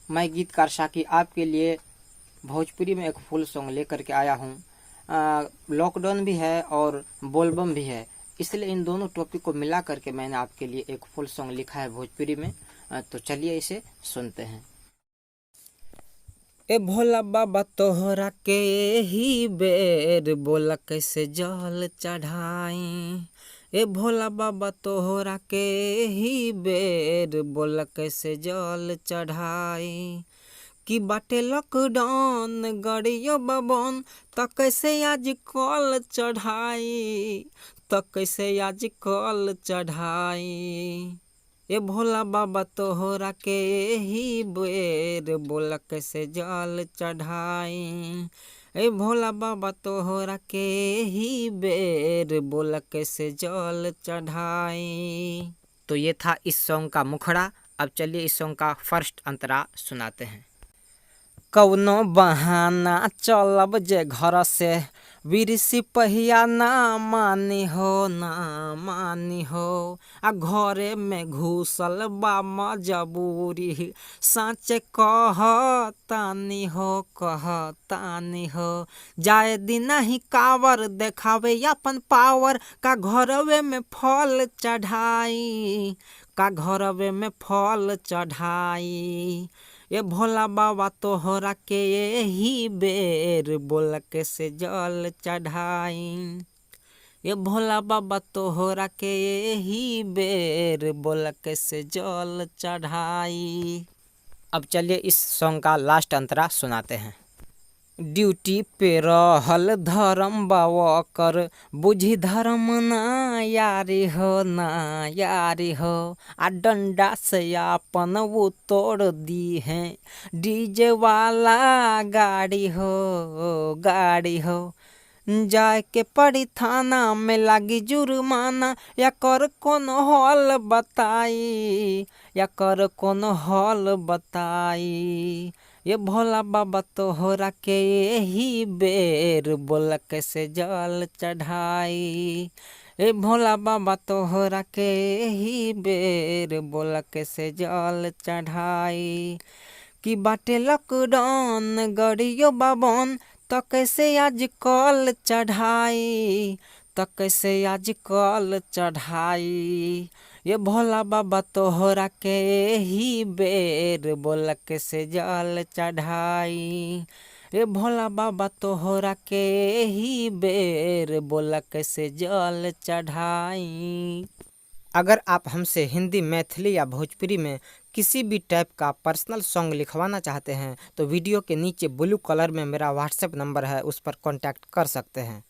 मैं गीतकार शाकी आपके लिए भोजपुरी में एक फुल सॉन्ग लेकर के आया हूँ। लॉकडाउन भी है और बोलबम भी है, इसलिए इन दोनों टॉपिक को मिला करके मैंने आपके लिए एक फुल सॉन्ग लिखा है भोजपुरी में। तो चलिए इसे सुनते हैं। ए भोला बाबा तोहरा के ही बेर बोला कैसे जल चढ़ाई। ए भोला बाबा तोहरा के ही बेर बोला कैसे जल चढ़ाई। कि बाटे लॉकडाउन गड़ियो बबन त कैसे आज कल चढ़ाई, त कैसे आज कल चढ़ाई। ए भोला बाबा तोहरा के ही बेर बोला कैसे जल चढ़ाई। ए भोला बाबा तोहरा के ही बेर बोला कैसे जल चढ़ाई। तो ये था इस सॉन्ग का मुखड़ा। अब चलिए इस सॉन्ग का फर्स्ट अंतरा सुनाते हैं। कौनो बहाना चलब जे घर से वीर सिपहिया ना मानी हो ना मानी हो। आ घरे में घुसल बा मजबूरी सच कहतानी हो। जाए दिन ही कावर देखावे अपन पावर का घरवे में फल चढ़ाई, का घरवे में फल चढ़ाई। ए भोला बाबा तोहरा के यही बेर बोला कैसे जल चढ़ाई। ए भोला बाबा तोहरा के यही बेर बोला कैसे जल चढ़ाई। अब चलिए इस सॉन्ग का लास्ट अंतरा सुनाते हैं। ड्यूटी पे रहल धर्म बाबा कर बुझी धर्म ना यारी हो। आ डंडा से अपन वो तोड़ दी है डीजे वाला गाड़ी हो। जाए के पड़ी थाना में लागी जुर्माना या कर कोनो हॉल बताई। ये भोला बाबा तोहरा के यही बेर बोला कैसे जल चढ़ाई। ए भोला बाबा तोहरा के यही बेर बोला कैसे जल चढ़ाई। कि बाटे लॉकडाउन गड़ियो बाबन त कैसे आज कल चढ़ाई, त कैसे आज कल चढ़ाई। ये भोला बाबा तोहरा के ही बेर बोला कैसे जल चढ़ाई। ये भोला बाबा तोहरा के ही बेर बोला कैसे जल चढ़ाई। अगर आप हमसे हिंदी, मैथिली या भोजपुरी में किसी भी टाइप का पर्सनल सॉन्ग लिखवाना चाहते हैं तो वीडियो के नीचे ब्लू कलर में मेरा व्हाट्सएप नंबर है, उस पर कांटेक्ट कर सकते हैं।